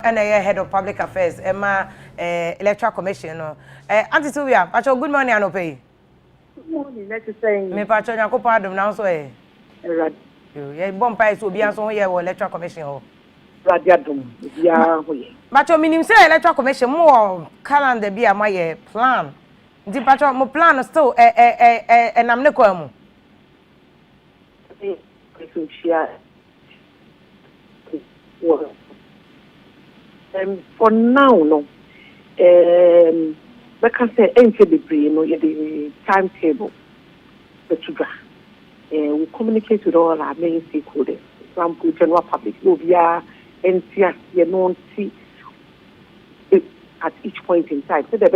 And head of public affairs, Emma Electoral Commission. No, Auntie Sylvia, Pacho, good morning, Anope. Good morning, let's say. Me Pacho, you go pardon now, so Right. You bomb pies will be answered here or Electoral Commission. Radiadum, yeah, Pacho, meaning say Electoral Commission more calendar be a my plan. The Pacho, my plan is still and I'm not going. For now, no. Like I say, ain't the brain, no, the timetable. But we communicate with all our main stakeholders. For example, general public, we are NCS, you know, see at each point in time. So that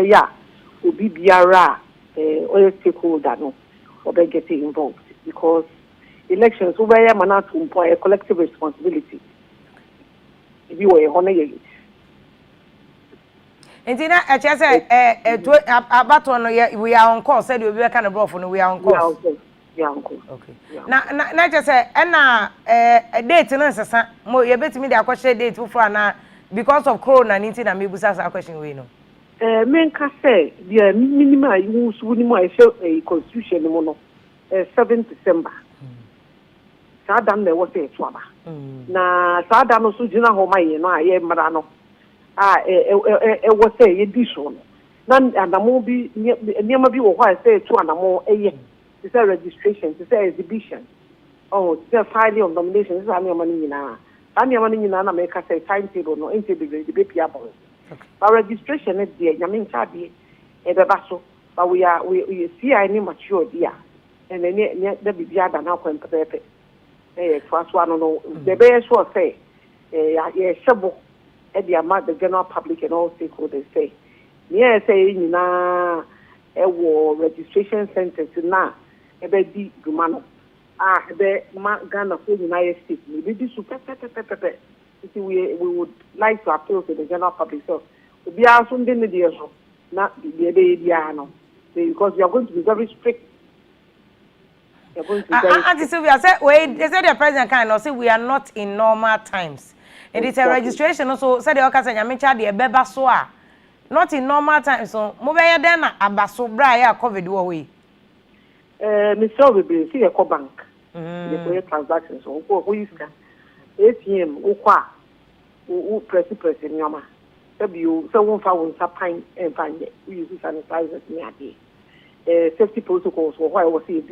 will be BRA, all stakeholder, no, or they getting involved because elections over here, man, to a collective responsibility. If you were honor it. And then I just say, about one we are on course. Said we are kind of rough, we are on course. Yeah, uncle. Okay. Now, just say, and a date, no, more. You bet me the question date for now because of Corona-19. And maybe that's a question we know. Men can say the minimum use minimum show a constitution mono 7 December. Sadam there was a swaba. Na Sadam also Jina Homa, no, I am Marano. It was a edition. None and the movie near me or why I say to and more a year. It's a registration, it's a exhibition. Oh, it's a filing of nominations. It's any money in Anna. Any money in Anna make us a timetable, no integrate the baby apple. But registration is there, Yamin Chabi, and the vessel. But we see any mature dear. And then the baby are now going to be first one, no, the best will say, a shovel at the amount the general public and all stakeholders say. Yes, saying na a war registration center now. Ebe di Gumano. Ebe Ghana for United States. Maybe this super. We would like to appeal to the general public. So we are soon in the year, not the day because we are going to be very strict. Auntie Sylvia said, wait, they said the president can say we are not in normal times. And it's a registration also said the Okasa Yamicha the Beba Soa. Not in normal times. So Mobile then Abaso Bra COVID away. Mr. We see a bank. The transactions. Who is ATM, Ukwa, who press in Yama. You someone found some pine and find it. We use sanitizers near the safety protocols for why I was here.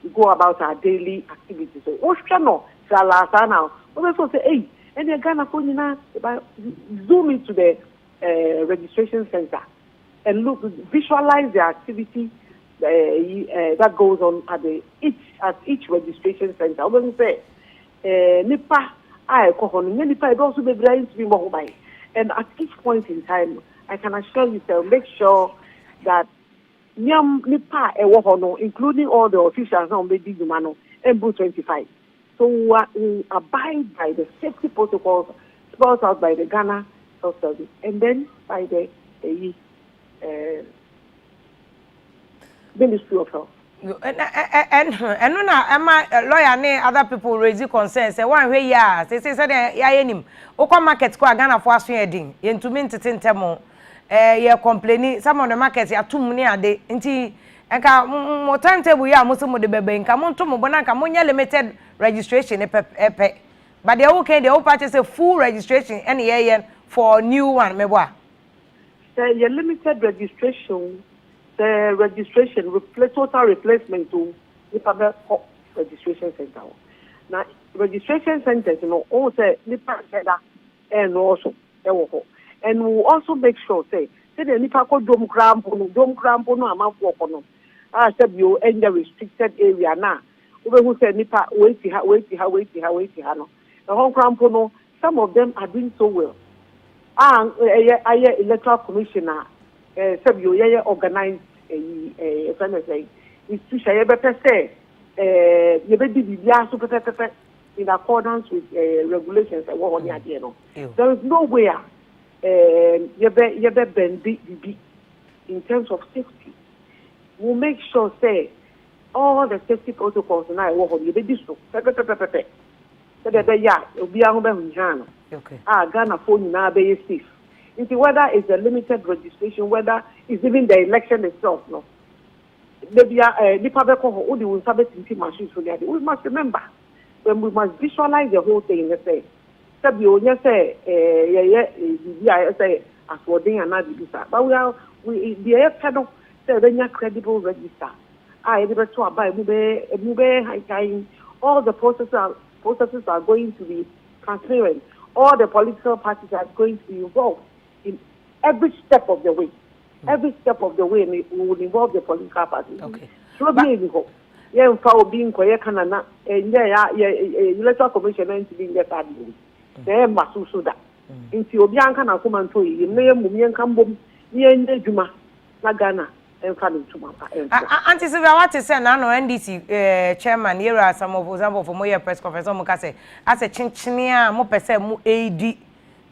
We go about our daily activities. So, what's channel? Salasa now. We also say, hey, and you're gonna zoom into the registration center and look, visualize the activity that goes on at each registration center. I will say, Nipa, I Nipa, it also be blind to be mobile. And at each point in time, I can assure you, to make sure that Nipa, including all the officials on the Digimano, and 25. So we abide by the safety protocols spelled out by the Ghana Health Service and then by the Ministry of Health. And when a lawyer and other people raise concerns, say one way, yeah, they say, yeah, Oko markets go Ghana for us, you to mean to tell you're complaining, some of the markets are too many a day. And more timetable, yeah, most of the baby, come on to Mobana, limited registration, but they're okay, the old party say full registration, any year for new one, maybe. The limited registration. The registration, total replacement to the registration center. Now, registration centers, all say Nipa and also, and we also make sure, say the Nipa called Dome Crampo, no amount for no. I said you in the restricted area now. Who said Nipa, wait, no. The home Crampo, no, some of them are doing so well. I electoral commissioner. You organize a say institution in accordance with regulations and what on the there is no way in terms of safety. We'll make sure say all the safety protocols now what on you So that obi a ho be hunyan. Okay. Ghana phone na be safe. Into whether it's a limited registration, whether it's even the election itself, no. Maybe nipa be ko ho odi won sabe tinti machine so there. We must remember when we must visualize the whole thing. Say sabi onya say say aswodin and bisa. But we the pedo say the credible register. Ebe to abai mube high all the processes are going to be transparent. All the political parties are going to be involved in every step of the way. Every step of the way we will involve the political parties. Okay. So be go. Yeah, for being koye kanana electoral commission and to be get that. There masu so that. Inti obi anka na kuma nto yi me mum yen kan bom ye ndedwuma na Ghana enfa ne ntuma pa. Auntie Sylvia, what is say na no NDC chairman here are some of example for moye press conference mo ka say as a chinchini a mo pese mu AD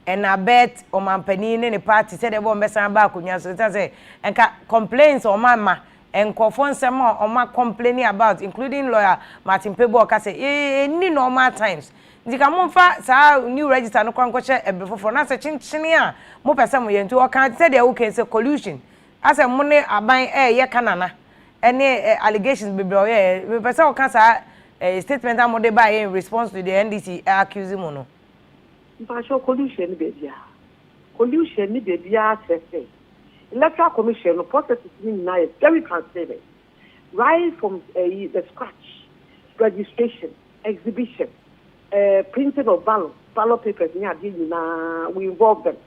and I bet o mampani ne party say dey bo mesan ba akunya so say enka complaints o mama enkofo nsem o ma complaining about including lawyer Martin Pebo ka say ni normal times ndika momfa sa new register no kwankoche ebrefofo na say chinchini a mo pese mo yentu o kan say dey okay say collusion as a money aban ye kanana any allegations be o pese o kan sa statement amode ba in response to the NDC accusing mo no Partial collusion ni baby say electoral commission the process is very transparent right from the scratch registration exhibition printing of ballot papers we involve them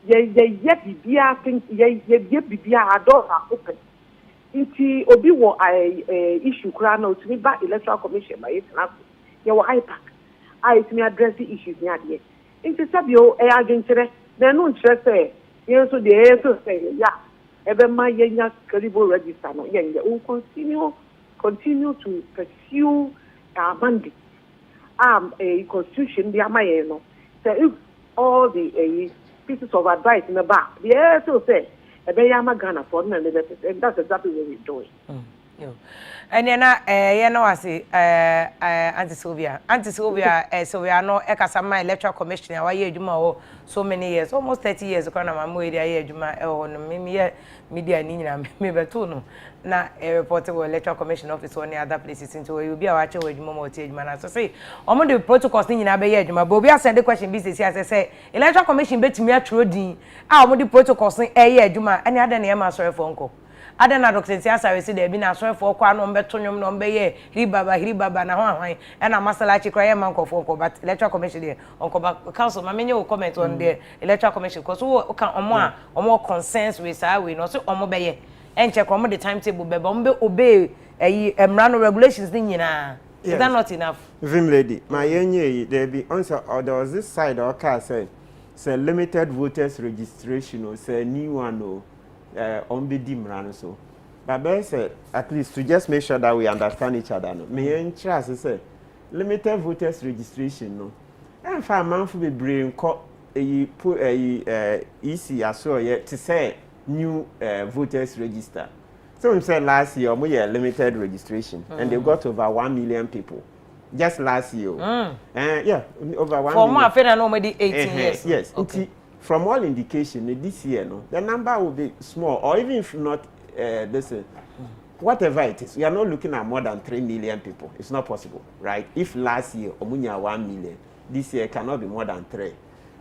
bibia think bibia adore open inti obi wo issue kra na otumi ba electoral commission by it na ye wo high park it may address the issues near there. Into Sabio, agency, then no interest, yes, so the answer say, yeah, ever my young credible register, no, yeah, will continue to pursue our mandate. A constitution, the Amayeno. So if all the pieces of advice in the back, the answer say, a Bayama Ghana for and that's exactly what we're doing. And then I say Auntie Sylvia so we are no ekasama electoral commissioner why you so many years almost 30 years ago na mamu area here juma no me media ni nyina me beto no na reportable electoral commission office or any other places into we be our chewe juma mo tie juma na so say omo the protocols ni nyina be here juma but obi send the question be say electoral commission betimi atworo din omo the protocols ni here juma any other na ma sorry for nko Adana Dr. Tiasa we see there be na so for kwa no mbeto nyom no mbe ye baba na hwan e na masala chi kra ye man kofo ko but electoral commission there onko ba council ma menye comment on the electoral commission because wo kan omo consensus we say we no so omo be ye enche ko omo the timetable be ba mbe obey emra no regulations ni nyina. Is that not enough? Vim lady my yenye there be answer there was this side or car say limited voters registration or say new one no on be dimran so but say at least to just make sure that we understand each other no me interest say limited voters registration no and for manfo be brain ko put EC aso ye to say new voters register so we said last year we had limited registration and they got over 1 million people just last year yeah over 1 for million more after no 18 years yes okay. From all indication, this year, no, the number will be small, or even if not, whatever it is, we are not looking at more than 3 million people. It's not possible, right? If last year, Omunya 1 million, this year cannot be more than 3.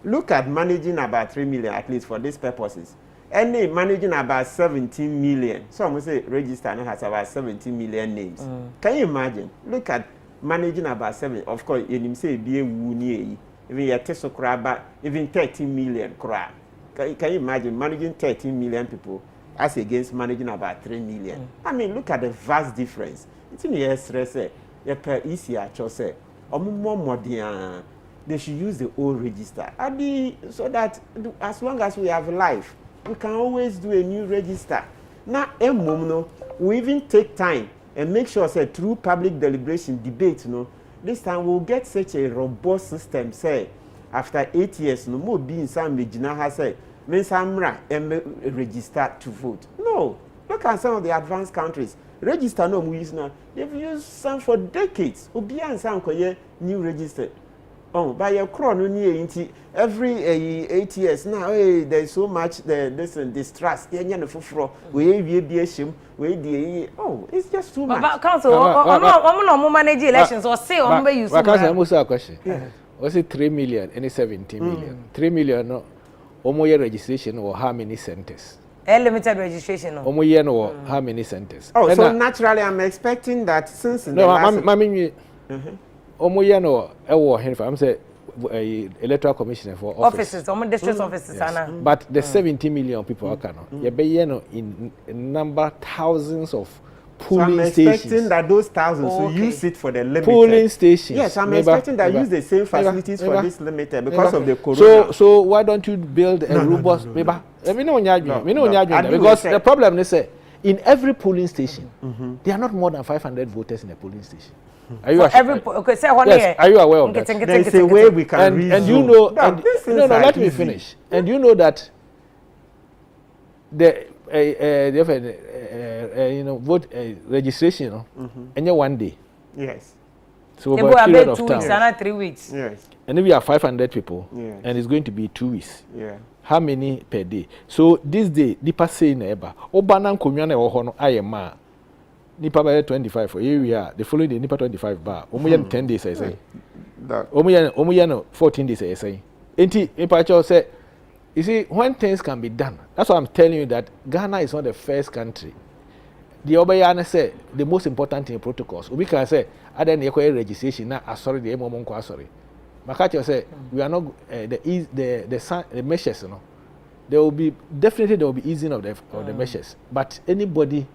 Look at managing about 3 million, at least for these purposes. Any managing about 17 million. So I'm going to say register now has about 17 million names. Can you imagine? Look at managing about 7. Of course, you say be a wuni. Even your Tesla crab, even 13 million crab. Can you imagine managing 13 million people as against managing about 3 million? I mean, look at the vast difference. It's in the stress, you per easier choice, or more modern. They should use the old register. So that as long as we have life, we can always do a new register. Now, we even take time and make sure that through public deliberation, debate, this time we'll get such a robust system, say, after 8 years, no more being some Regina has said, Miss Amra and register to vote. No. Look at some of the advanced countries. register no we use now. They've used some for decades. Obi and some new register. Oh, by your crown every 8 years now. Hey, there's so much this and distrust. We it's just too much. But council, manage elections or say on use. A question. Was it 3 million? Any 17 million? 3 million no. Omoye registration or how many centers? Limited registration. Omoye no how many centers? Oh, so naturally I'm expecting that since in the last Omoye no I'm say electoral commissioner for offices, district offices, yes. But the 70 million people are in number thousands of polling stations. I'm expecting that those thousands will use it for the limited polling stations. Yes, I'm expecting that use the same facilities for this limited because of the corona. So why don't you build a robust? Because the problem is in every polling station, there are not more than 500 voters in a polling station. Are you yes, are you aware of that? There is a way we can and you know, let me finish. And you know that the vote registration, and one day. Yes. So about a period of 2 time. weeks and 3 weeks. Yes. And if we have 500 people, and it's going to be 2 weeks. Yeah. How many per day? So this day, Nipa say neighbor, Obanan Kumyana or Hono, I am ma. Nipa by 25 for here we are. The following day, Nipa 25 bar. Omuyan 10 days, I say. Omuyano 14 days, I say. Enti, Nipa say, you see, when things can be done, that's why I'm telling you that Ghana is not the first country. The Obayana say the most important thing in protocols. We can say, other than the registration, now sorry, the Monko sorry. Makacho say we are not the measures, you know. There will be easing of the measures. But anybody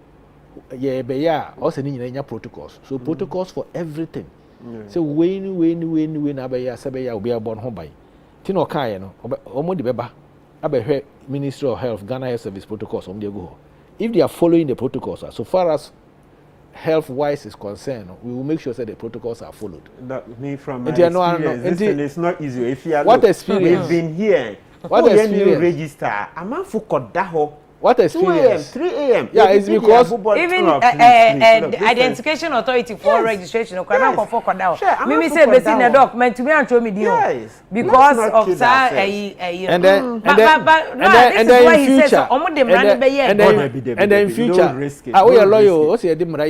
also need protocols. So protocols for everything. So when abaya will be born home by. Tino Kaya no omo the beba abe Ministry of Health Ghana Health Service protocols on go. If they are following the protocols, so far as health wise is concerned, we will make sure that the protocols are followed. From my experience, it's not easy. If you are what experience? We've been here. What experience? Register. I'm not for Kodaho. What experience? 2 a.m. Yeah, it's because even the identification authority for registration or cannot for Kodaho. Mimi say besi na document to me and show me deal. Because of that and then in future and then in future are we a lawyer what's your demra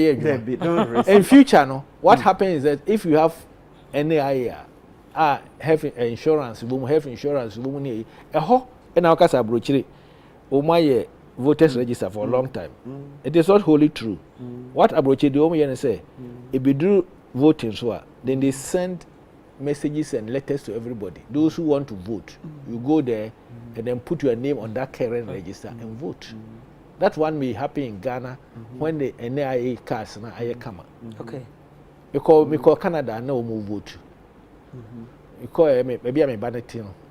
in future no what happens is that if you have any health insurance health insurance woman and our casa brochire my voters register for a long time. It is not wholly true. What Abroche do say, if you do voting, so then they send messages and letters to everybody. Those who want to vote, you go there and then put your name on that current register and vote. That one may happen in Ghana when the NIA cards na come. Okay. Because Canada no more vote. Because maybe I'm a banner.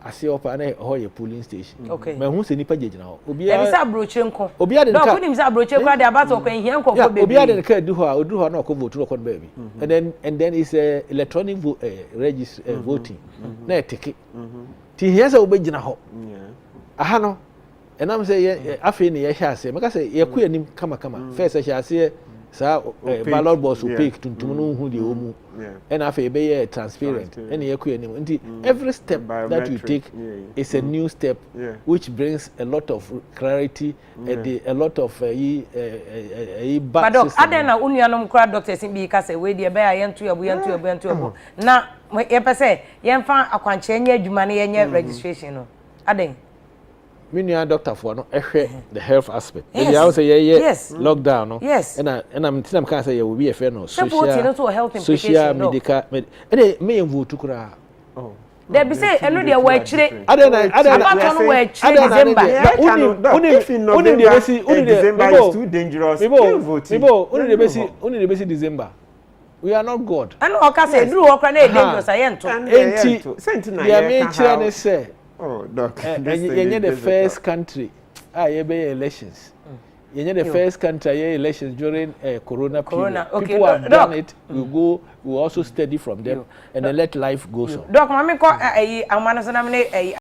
I see up an a polling station. Okay. My who's any page now? Obia is a brochenko. Obia no put him a brochenko the about open here. Obia didn't care do her no vote to the baby. And then it's electronic voting. Na ticket. Ti here's a obey ho. Ahano. And I'm saying afi ni yesha say make say ye ku anim kama first yesha say sa ballot box opaque tuntum no hu de omu and afi be transparent and ye ku anim nti every step that you take is a new step which brings a lot of clarity and a lot of but doc adena unuanom kra doctors bi ka say we de be ayentu abu na ye pese ye mfa akwanche nya adwuma na ye nya registration no aden Minia doctor for no the health aspect. Maybe I will say lockdown no. Yes. And I'm can't say will be a fair no social medical and me vote to kura. Oh. They be say eno dey work chire. December is too dangerous. Only the basic December. We are not God. And oka say duru okra na dangerous ayento. The say oh, doc. You're the first country. You be elections. You're the first country elections during Corona period. Okay. People have done it. We also study from them and then let life go on. Doc, mami ko amana sana mne